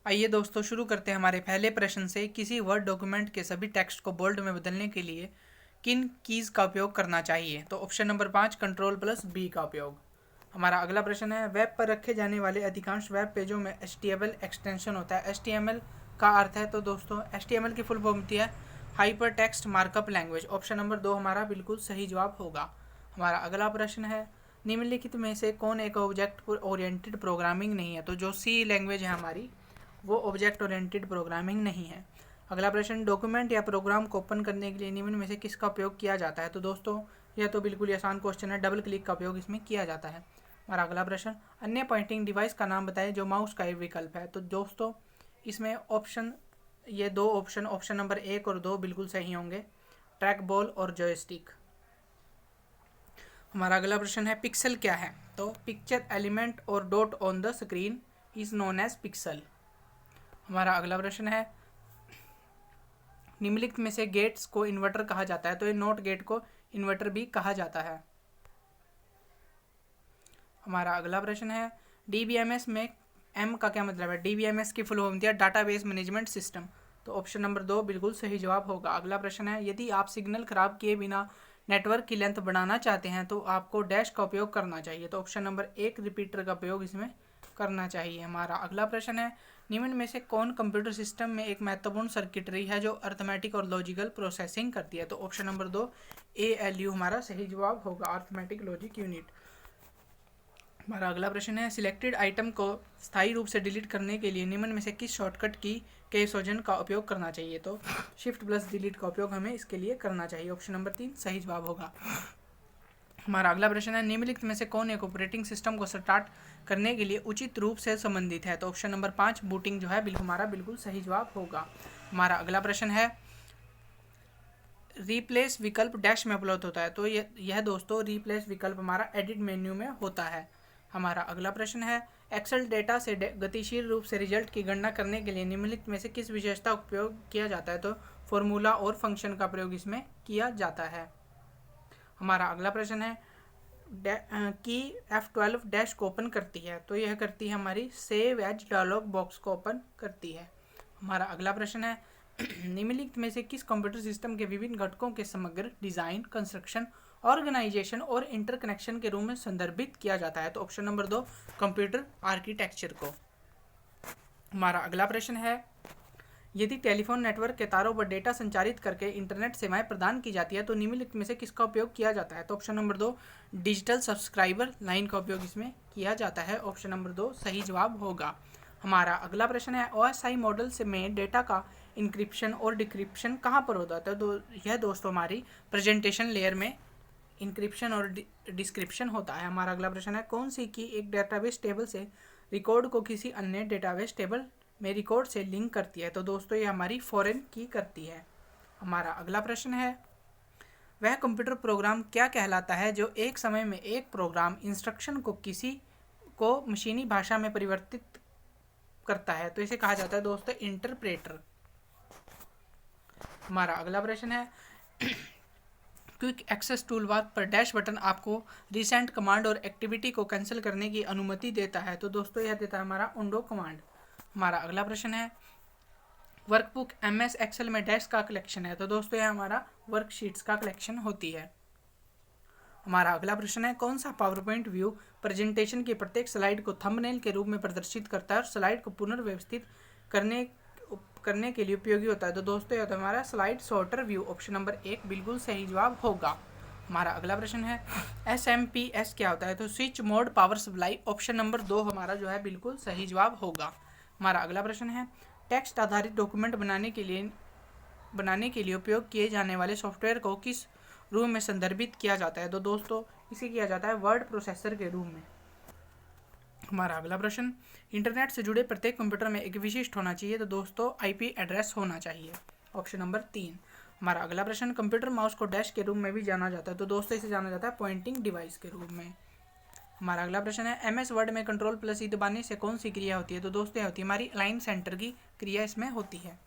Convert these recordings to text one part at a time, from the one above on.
आइए दोस्तों शुरू करते हैं हमारे पहले प्रश्न से। किसी वर्ड डॉक्यूमेंट के सभी टेक्स्ट को बोल्ड में बदलने के लिए किन कीज़ का उपयोग करना चाहिए? तो ऑप्शन नंबर 5 Ctrl+B का उपयोग। हमारा अगला प्रश्न है, वेब पर रखे जाने वाले अधिकांश वेब पेजों में HTML एक्सटेंशन होता है। HTML का अर्थ है तो दोस्तों HTML की फुल फॉर्म होती है hyper text markup language. Option number 2 हमारा बिल्कुल सही जवाब होगा। हमारा अगला प्रश्न है, निम्नलिखित में से कौन एक ऑब्जेक्ट ओरिएंटेड प्रोग्रामिंग नहीं है? तो जो सी लैंग्वेज है हमारी वो ऑब्जेक्ट ओरिएंटेड प्रोग्रामिंग नहीं है। अगला प्रश्न, डॉक्यूमेंट या प्रोग्राम को ओपन करने के लिए निम्न में से किसका उपयोग किया जाता है? तो दोस्तों यह तो बिल्कुल आसान क्वेश्चन है, डबल क्लिक का उपयोग इसमें किया जाता है। हमारा अगला प्रश्न, अन्य पॉइंटिंग डिवाइस का नाम बताएं जो माउस का एक विकल्प है। तो दोस्तों इसमें ये दो ऑप्शन नंबर 1 और 2 बिल्कुल सही होंगे, ट्रैक बॉल और जॉयस्टिक। हमारा अगला प्रश्न है, पिक्सल क्या है? तो पिक्चर एलिमेंट और dot on the screen is known as pixel. हमारा अगला प्रश्न है, निम्नलिखित में से गेट्स को इन्वर्टर कहा जाता है? तो ये नॉट गेट को इन्वर्टर भी कहा जाता है। हमारा अगला प्रश्न है, डीबीएमएस में एम का क्या मतलब है? डीबीएमएस की फुल फॉर्म होती है डाटाबेस मैनेजमेंट सिस्टम। तो ऑप्शन नंबर 2 बिल्कुल सही जवाब होगा। अगला प्रश्न है, यदि आप सिग्नल खराब किए बिना नेटवर्क की लेंथ बढ़ाना चाहते हैं तो आपको डैश का उपयोग करना चाहिए। तो ऑप्शन नंबर 1 रिपीटर का उपयोग इसमें करना चाहिए। हमारा अगला प्रश्न है, निम्न में से कौन कंप्यूटर सिस्टम में एक महत्वपूर्ण सर्किटरी है जो अर्थमेटिक और लॉजिकल प्रोसेसिंग करती है? तो ऑप्शन नंबर 2 ALU हमारा सही जवाब होगा, अर्थमेटिक लॉजिक यूनिट। हमारा अगला प्रश्न है, सिलेक्टेड आइटम को स्थायी रूप से डिलीट करने के लिए निम्न में से किस शॉर्टकट की के संयोजन का उपयोग करना चाहिए? तो Shift+Delete का उपयोग हमें इसके लिए करना चाहिए। ऑप्शन नंबर 3 सही जवाब होगा। हमारा अगला प्रश्न है, निम्नलिखित में से कौन एक ऑपरेटिंग सिस्टम को स्टार्ट करने के लिए उचित रूप से संबंधित है? तो ऑप्शन नंबर 5 बूटिंग जो है हमारा बिल्कुल सही जवाब होगा। हमारा अगला प्रश्न है, रिप्लेस विकल्प डैश में उपलब्ध होता है? तो यह दोस्तों रिप्लेस विकल्प हमारा एडिट मेन्यू में होता है। हमारा अगला प्रश्न है, एक्सेल डेटा से गतिशील रूप से रिजल्ट की गणना करने के लिए निम्नलिखित में से किस विशेषता का उपयोग किया जाता है? तो फॉर्मूला और फंक्शन का प्रयोग इसमें किया जाता है। हमारा अगला प्रश्न है, की F12 डैश को ओपन करती है? तो यह करती है हमारी सेव एज डायलॉग बॉक्स को ओपन करती है। हमारा अगला प्रश्न है, निम्नलिखित में से किस कंप्यूटर सिस्टम के विभिन्न घटकों के समग्र डिजाइन, कंस्ट्रक्शन, ऑर्गेनाइजेशन और इंटरकनेक्शन के रूप में संदर्भित किया जाता है? तो ऑप्शन नंबर 2 कंप्यूटर आर्किटेक्चर को। हमारा अगला प्रश्न है, यदि टेलीफोन नेटवर्क के तारों पर डेटा संचारित करके इंटरनेट सेवाएं प्रदान की जाती है तो निम्नलिखित में से किसका उपयोग किया जाता है? तो option number 2 digital subscriber line का उपयोग इसमें किया जाता है। ऑप्शन नंबर 2 सही जवाब होगा। हमारा अगला प्रश्न है, OSI मॉडल से में डेटा का इंक्रिप्शन और डिक्रिप्शन कहाँ पर होता है? तो यह दोस्तों हमारी प्रेजेंटेशन लेयर में इंक्रिप्शन और डिस्क्रिप्शन होता है। हमारा अगला प्रश्न है, कौन सी की एक डेटाबेस टेबल से रिकॉर्ड को किसी अन्य डेटाबेस टेबल में रिकॉर्ड से लिंक करती है? तो दोस्तों ये हमारी फॉरेन की करती है। हमारा अगला प्रश्न है, वह कंप्यूटर प्रोग्राम क्या कहलाता है जो एक समय में एक प्रोग्राम इंस्ट्रक्शन को किसी को मशीनी भाषा में परिवर्तित करता है? तो इसे कहा जाता है दोस्तों इंटरप्रेटर। हमारा अगला प्रश्न है, क्विक एक्सेस टूलबार पर डैश बटन आपको रिसेंट कमांड और एक्टिविटी को कैंसिल करने की अनुमति देता है? तो दोस्तों यह देता है हमारा उंडो कमांड। हमारा अगला प्रश्न है, वर्कबुक MS एक्सेल में डैश का कलेक्शन है? तो दोस्तों यह हमारा वर्कशीट्स का कलेक्शन होती है। हमारा अगला प्रश्न है, कौन सा पावर पॉइंट व्यू प्रेजेंटेशन की प्रत्येक स्लाइड को थंबनेल के रूप में प्रदर्शित करता है और स्लाइड को पुनर्व्यवस्थित करने के लिए उपयोगी होता है? तो दोस्तों यह हमारा slide sorter view. Option number 1 बिल्कुल सही जवाब होगा। हमारा अगला प्रश्न है, SMPS क्या होता है? तो switch mode power supply. Option number 2 हमारा जो है बिल्कुल सही जवाब होगा। हमारा अगला प्रश्न है, टेक्स्ट आधारित डॉक्यूमेंट बनाने के लिए उपयोग किए जाने वाले सॉफ्टवेयर को किस रूप में संदर्भित किया जाता है? तो दोस्तों इसे किया जाता है वर्ड प्रोसेसर के रूप में। हमारा अगला प्रश्न, इंटरनेट से जुड़े प्रत्येक कंप्यूटर में एक विशिष्ट होना चाहिए? तो दोस्तों IP एड्रेस होना चाहिए। Option number 3। हमारा अगला प्रश्न, कंप्यूटर माउस को डैश के रूप में भी जाना जाता है? तो दोस्तों इसे जाना जाता है पॉइंटिंग डिवाइस के रूप में। हमारा अगला प्रश्न है, MS वर्ड में Ctrl+E दबाने से कौन सी क्रिया होती है? तो दोस्तों होती है हमारी अलाइन सेंटर की क्रिया इसमें होती है।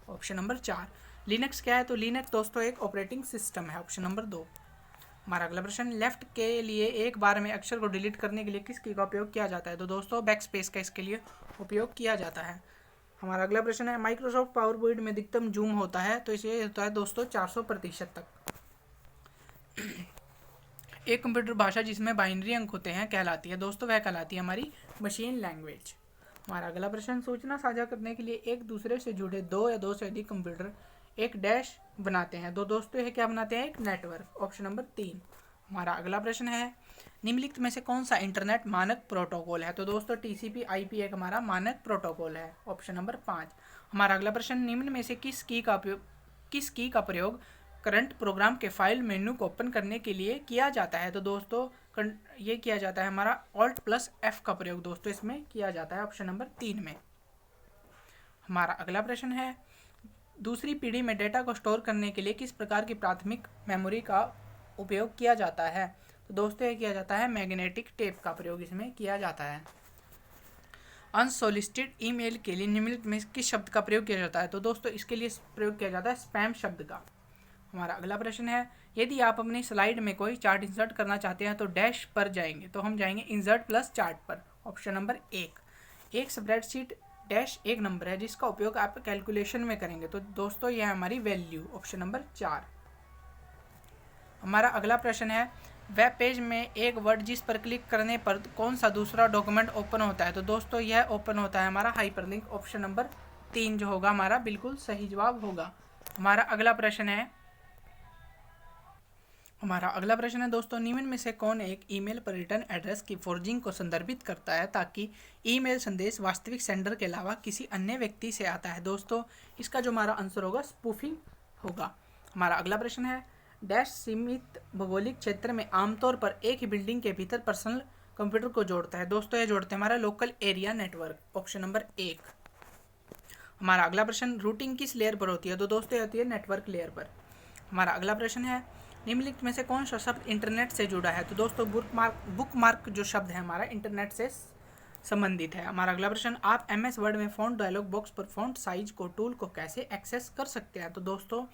Option number 4। लिनक्स क्या है? तो लिनक्स दोस्तों एक ऑपरेटिंग सिस्टम है। Option number 2। हमारा अगला प्रश्न, लेफ्ट के लिए एक बार में अक्षर को डिलीट करने के लिए किस की का उपयोग किया जाता है? तो दोस्तों बैक स्पेस का इसके लिए उपयोग किया जाता है। हमारा अगला प्रश्न है माइक्रोसॉफ्ट पावर पॉइंट में अधिकतम जूम होता है, तो इसे होता है दोस्तों 400% तक। एक कंप्यूटर भाषा जिसमें बाइनरी अंक होते हैं कहलाती है दोस्तों, वह कहलाती है हमारी मशीन लैंग्वेज। हमारा अगला प्रश्न, सूचना साझा करने के लिए एक दूसरे से जुड़े दो या दो से अधिक कंप्यूटर एक डैश बनाते हैं, तो दोस्तों यह क्या बनाते हैं, एक नेटवर्क। Option number 3। हमारा अगला प्रश्न है निम्नलिखित में से कौन सा इंटरनेट मानक प्रोटोकॉल है, तो दोस्तों TCP IP एक हमारा मानक प्रोटोकॉल है। Option number 5। हमारा अगला प्रश्न, निम्न में से किस की का प्रयोग करंट प्रोग्राम के फाइल मेन्यू को ओपन करने के लिए किया जाता है, तो दोस्तों ये किया जाता है हमारा Alt+F का प्रयोग दोस्तों इसमें किया जाता है। ऑप्शन नंबर 3 में। हमारा अगला प्रश्न है दूसरी पीढ़ी में डेटा को स्टोर करने के लिए किस प्रकार की प्राथमिक मेमोरी का उपयोग किया जाता है, तो दोस्तों ये किया जाता है मैग्नेटिक टेप का प्रयोग इसमें किया जाता है। अनसोलिसिटेड ईमेल के लिए निम्नलिखित में किस शब्द का प्रयोग किया जाता है, तो दोस्तों इसके लिए प्रयोग किया जाता है स्पैम शब्द का। हमारा अगला प्रश्न है यदि आप अपनी स्लाइड में कोई चार्ट इंसर्ट करना चाहते हैं तो डैश पर जाएंगे, तो हम जाएंगे इंसर्ट प्लस चार्ट पर। Option number 1। एक स्प्रेडशीट डैश एक नंबर है जिसका उपयोग आप कैलकुलेशन में करेंगे, तो दोस्तों यह है हमारी वैल्यू। Option number 4। हमारा अगला प्रश्न है वेब पेज में एक वर्ड जिस पर क्लिक करने पर कौन सा दूसरा डॉक्यूमेंट ओपन होता है, तो दोस्तों यह ओपन होता है हमारा हाइपरलिंक। ऑप्शन नंबर 3 जो होगा हमारा बिल्कुल सही जवाब होगा। हमारा अगला प्रश्न है दोस्तों निम्न में से कौन एक ईमेल पर रिटर्न एड्रेस की फोर्जिंग को संदर्भित करता है ताकि ईमेल संदेश वास्तविक सेंडर के अलावा किसी अन्य व्यक्ति से आता है, दोस्तों इसका जो हमारा आंसर होगा स्पूफिंग होगा। हमारा अगला प्रश्न है डैश सीमित भौगोलिक क्षेत्र में आमतौर पर एक ही बिल्डिंग के भीतर पर्सनल कंप्यूटर को जोड़ता है, दोस्तों ये जोड़ते हैं हमारा local area network. Option number 1। हमारा अगला प्रश्न रूटिंग किस लेयर पर होती है, तो दोस्तों होती है नेटवर्क लेयर पर। हमारा अगला प्रश्न है निम्नलिखित में से कौन सा शब्द इंटरनेट से जुड़ा है, तो दोस्तों बुकमार्क जो शब्द है हमारा इंटरनेट से संबंधित है। हमारा अगला प्रश्न आप MS वर्ड में फ़ॉन्ट डायलॉग बॉक्स पर फ़ॉन्ट साइज को टूल को कैसे एक्सेस कर सकते हैं, तो दोस्तों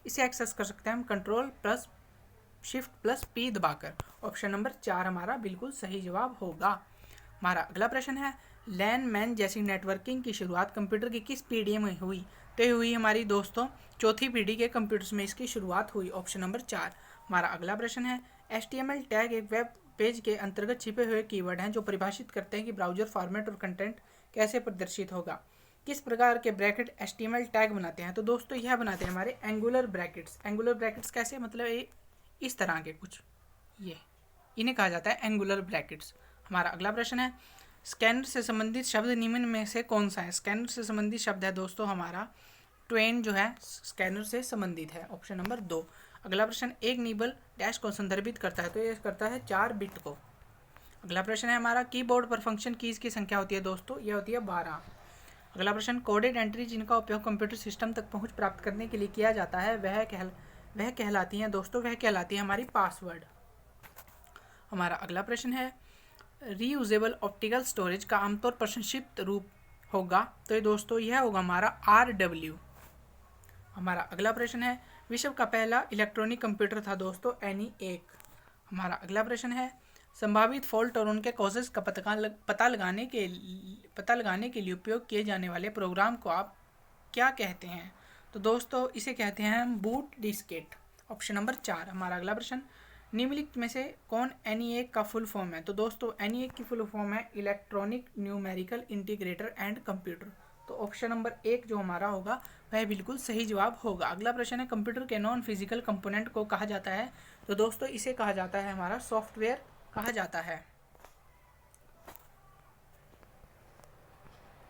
इसे एक्सेस कर सकते हैं हम Ctrl+Shift+P दबाकर। ऑप्शन नंबर 4 हमारा बिल्कुल सही जवाब होगा। हमारा अगला प्रश्न है लैन मैन जैसी नेटवर्किंग की शुरुआत कंप्यूटर की किस पीढ़ी में हुई, तो हुई हमारी दोस्तों चौथी पीढ़ी के कंप्यूटर्स में इसकी शुरुआत हुई। Option number 4। हमारा अगला प्रश्न है HTML टैग एक वेब पेज के अंतर्गत छिपे हुए कीवर्ड हैं जो परिभाषित करते हैं कि ब्राउजर फॉर्मेट और कंटेंट कैसे प्रदर्शित होगा। किस प्रकार के ब्रैकेट HTML टैग बनाते हैं, तो दोस्तों यह बनाते हैं हमारे एंगुलर ब्रैकेट्स। एंगुलर ब्रैकेट्स कैसे, मतलब ये इस तरह के कुछ, ये इन्हें कहा जाता है एंगुलर ब्रैकेट्स। हमारा अगला प्रश्न है स्कैनर से संबंधित शब्द निम्न में से कौन सा है। स्कैनर से संबंधित शब्द है दोस्तों हमारा ट्वेन जो है स्कैनर से संबंधित है। Option number 2। अगला प्रश्न एक निबल डैश को संदर्भित करता है, तो ये करता है 4 बिट को। अगला प्रश्न है हमारा कीबोर्ड पर फंक्शन कीज़ की संख्या होती है दोस्तों, यह होती है 12। अगला प्रश्न कोडेड एंट्री जिनका उपयोग कंप्यूटर सिस्टम तक पहुंच प्राप्त करने के लिए किया जाता है वह कहलाती हैं दोस्तों, वह कहलाती है हमारी पासवर्ड। हमारा अगला प्रश्न है रीयूजेबल ऑप्टिकल स्टोरेज का आमतौर पर संक्षिप्त रूप होगा, तो ये दोस्तों यह होगा हमारा RW। हमारा अगला प्रश्न है विश्व का पहला इलेक्ट्रॉनिक कंप्यूटर था दोस्तों ENIAC। हमारा अगला प्रश्न है संभावित फॉल्ट और उनके कॉजेज का पता लगाने के लिए उपयोग किए जाने वाले प्रोग्राम को आप क्या कहते हैं, तो दोस्तों इसे कहते हैं हम बूट डिस्केट। Option number 4। हमारा अगला प्रश्न निम्नलिखित में से कौन ENIAC का फुल फॉर्म है, तो दोस्तों ENIAC की फुल फॉर्म है electronic numerical integrator and computer. तो ऑप्शन नंबर 1 जो हमारा होगा वह बिल्कुल सही जवाब होगा। अगला प्रश्न है कंप्यूटर के नॉन फिजिकल कंपोनेंट को कहा जाता है, तो दोस्तों इसे कहा जाता है हमारा सॉफ्टवेयर कहा जाता है।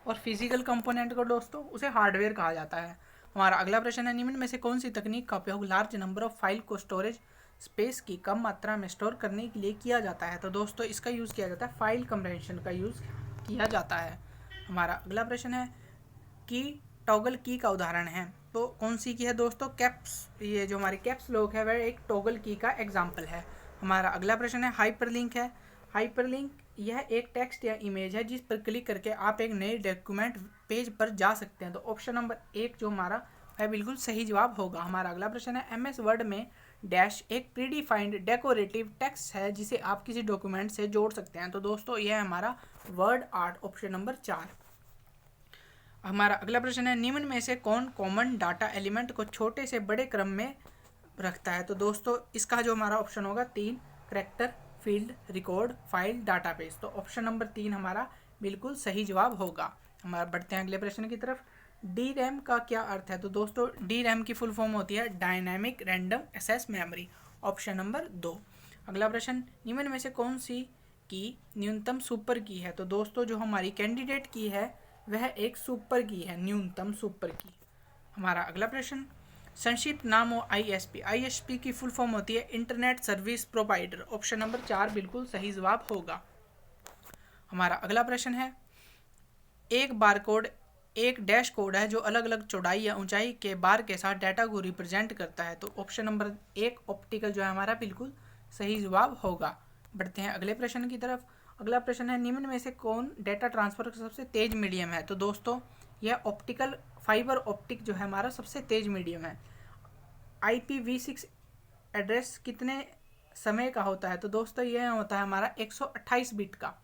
और फिजिकल कंपोनेंट को दोस्तों उसे हार्डवेयर कहा जाता है। हमारा अगला प्रश्न है निम्न में से कौन सी तकनीक का उपयोग लार्ज नंबर ऑफ फाइल को स्टोरेज स्पेस की कम मात्रा में स्टोर करने के लिए किया जाता है, तो दोस्तों इसका यूज़ किया जाता है फाइल कंप्रेशन का यूज़ किया जाता है। हमारा अगला प्रश्न है की टॉगल की का उदाहरण है, तो कौन सी की है दोस्तों, कैप्स, ये जो हमारी कैप्स लॉक है वह एक टॉगल की का एग्जाम्पल है। हमारा अगला प्रश्न है हाइपरलिंक है। हाइपरलिंक यह एक टेक्स्ट या इमेज है जिस पर क्लिक करके आप एक नए डॉक्यूमेंट पेज पर जा सकते हैं, तो ऑप्शन नंबर 1 जो हमारा है बिल्कुल सही जवाब होगा। हमारा अगला प्रश्न है MS वर्ड में डैश एक प्रीडिफाइंड डेकोरेटिव टेक्स्ट है जिसे आप किसी डॉक्यूमेंट से जोड़ सकते हैं, तो दोस्तों यह हमारा वर्ड आर्ट। Option number 4। हमारा अगला प्रश्न है निम्न में से कौन कॉमन डाटा एलिमेंट को छोटे से बड़े क्रम में रखता है। तो दोस्तों इसका जो हमारा ऑप्शन होगा 3, character, field, record, file, database. तो ऑप्शन नंबर 3 हमारा बिल्कुल सही जवाब होगा। हमारा बढ़ते हैं अगले प्रश्न की तरफ। डी रैम का क्या अर्थ है। तो दोस्तों डी रैम की फुल फॉर्म होती है dynamic random access memory. Option number 2। अगला प्रश्न निम्न में से कौन सी की न्यूनतम सुपर की है। तो दोस्तों जो हमारी कैंडिडेट की है वह एक सुपर की है, न्यूनतम सुपर की। हमारा अगला प्रश्न संक्षिप्त नाम हो आईएसपी। आईएसपी की फुल फॉर्म होती है internet service provider. Option number 4 बिल्कुल सही जवाब होगा। हमारा अगला प्रश्न है एक बारकोड एक डैश कोड है जो अलग अलग चौड़ाई या ऊंचाई के बार के साथ डाटा को रिप्रेजेंट करता है। तो ऑप्शन नंबर 1 ऑप्टिकल जो है हमारा बिल्कुल सही जवाब होगा। बढ़ते हैं अगले प्रश्न की तरफ। अगला प्रश्न है निम्न में से कौन डेटा ट्रांसफर का सबसे तेज मीडियम है। तो दोस्तों यह ऑप्टिकल फाइबर ऑप्टिक जो है हमारा सबसे तेज मीडियम है। IPv6 एड्रेस कितने समय का होता है। तो दोस्तों यह होता है हमारा 128 बिट का।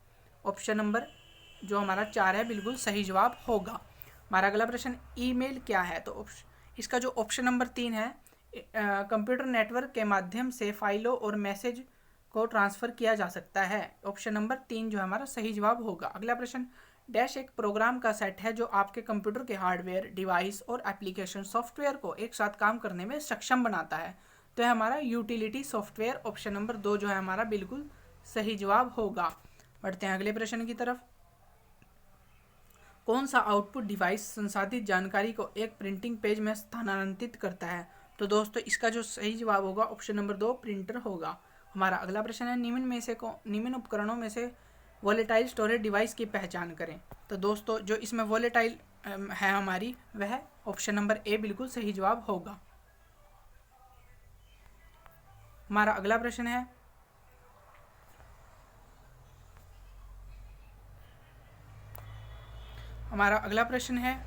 ऑप्शन नंबर जो हमारा 4 है बिल्कुल सही जवाब होगा। हमारा अगला प्रश्न ईमेल क्या है। तो इसका जो ऑप्शन नंबर 3 है कंप्यूटर नेटवर्क के माध्यम से फाइलों और मैसेज को ट्रांसफ़र किया जा सकता है। ऑप्शन नंबर 3 जो हमारा सही जवाब होगा। अगला प्रश्न डैश एक प्रोग्राम का सेट है जो आपके कंप्यूटर के हार्डवेयर, डिवाइस और एप्लीकेशन सॉफ्टवेयर को एक साथ काम करने में सक्षम बनाता है। तो है हमारा यूटिलिटी सॉफ्टवेयर। ऑप्शन नंबर 2 जो है हमारा बिल्कुल सही जवाब होगा। बढ़ते हैं अगले प्रश्न की तरफ। कौन सा आउटपुट डिवाइस संसाधित जानकारी को एक प्रिंटिंग पेज में स्थानांतरित करता है। तो दोस्तों इसका जो सही जवाब होगा ऑप्शन नंबर 2 प्रिंटर होगा। हमारा अगला प्रश्न है निम्न उपकरणों में से वॉलेटाइल स्टोरेज डिवाइस की पहचान करें। तो दोस्तों जो इसमें वॉलेटाइल है हमारी वह ऑप्शन नंबर ए बिल्कुल सही जवाब होगा। हमारा अगला प्रश्न है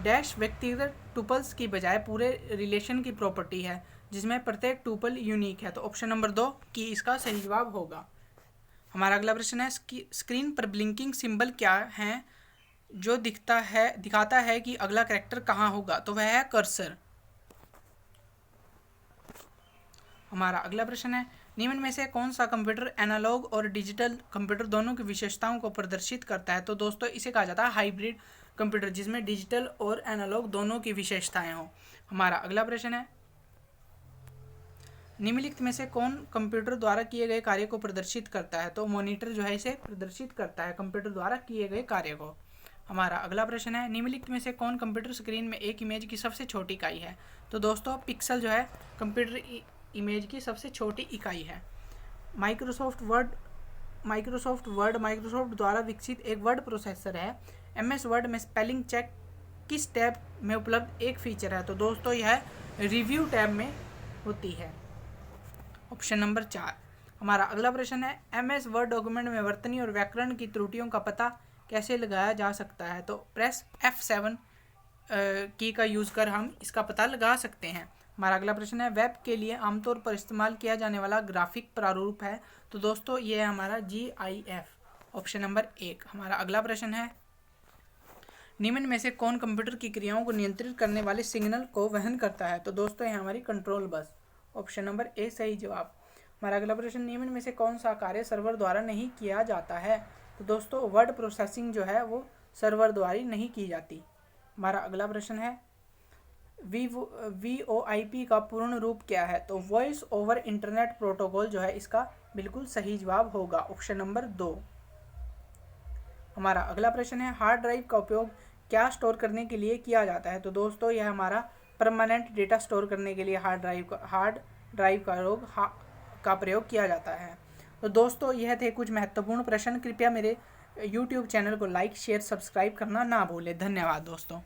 डैश व्यक्तिगत टुपल्स की बजाय पूरे रिलेशन की प्रॉपर्टी है जिसमें प्रत्येक टुपल यूनिक है। तो ऑप्शन नंबर 2 की इसका सही जवाब होगा। हमारा अगला प्रश्न है स्क्रीन पर ब्लिंकिंग सिंबल क्या है जो दिखाता है कि अगला कैरेक्टर कहाँ होगा। तो वह है कर्सर। हमारा अगला प्रश्न है निम्न में से कौन सा कंप्यूटर एनालॉग और डिजिटल कंप्यूटर दोनों की विशेषताओं को प्रदर्शित करता है। तो दोस्तों इसे कहा जाता है हाइब्रिड कंप्यूटर जिसमें डिजिटल और एनालॉग दोनों की विशेषताएं हो। हमारा अगला प्रश्न है निम्नलिखित में से कौन कंप्यूटर द्वारा किए गए कार्य को प्रदर्शित करता है। तो मॉनिटर जो है इसे प्रदर्शित करता है कंप्यूटर द्वारा किए गए कार्य को। हमारा अगला प्रश्न है निम्नलिखित में से कौन कंप्यूटर स्क्रीन में एक इमेज की सबसे छोटी इकाई है। तो दोस्तों पिक्सल जो है कंप्यूटर इमेज की सबसे छोटी इकाई है। माइक्रोसॉफ्ट वर्ड द्वारा विकसित एक वर्ड प्रोसेसर है। MS वर्ड में स्पेलिंग चेक किस टैब में उपलब्ध एक फीचर है। तो दोस्तों यह रिव्यू टैब में होती है। Option number 4। हमारा अगला प्रश्न है MS वर्ड डॉक्यूमेंट में वर्तनी और व्याकरण की त्रुटियों का पता कैसे लगाया जा सकता है। तो प्रेस F7 की का यूज़ कर हम इसका पता लगा सकते हैं। हमारा अगला प्रश्न है वेब के लिए आमतौर पर इस्तेमाल किया जाने वाला ग्राफिक प्रारूप है। तो दोस्तों ये है हमारा GIF। Option number 1। हमारा अगला प्रश्न है निम्न में से कौन कंप्यूटर की क्रियाओं को नियंत्रित करने वाले सिग्नल को वहन करता है। तो दोस्तों ये हमारी control bus. Option number A सही जवाब। हमारा अगला प्रश्न निम्न में से कौन सा कार्य सर्वर द्वारा नहीं किया जाता है। तो दोस्तों वर्ड प्रोसेसिंग जो है वो सर्वर द्वारा नहीं की जाती। हमारा अगला प्रश्न है VoIP का पूर्ण रूप क्या है। तो वॉइस ओवर इंटरनेट प्रोटोकॉल जो है इसका बिल्कुल सही जवाब होगा। Option number 2। हमारा अगला प्रश्न है हार्ड ड्राइव का उपयोग क्या स्टोर करने के लिए किया जाता है। तो दोस्तों यह हमारा परमानेंट डेटा स्टोर करने के लिए हार्ड ड्राइव का प्रयोग किया जाता है। तो दोस्तों यह थे कुछ महत्वपूर्ण प्रश्न। कृपया मेरे YouTube चैनल को लाइक, शेयर, सब्सक्राइब करना ना भूलें। धन्यवाद दोस्तों।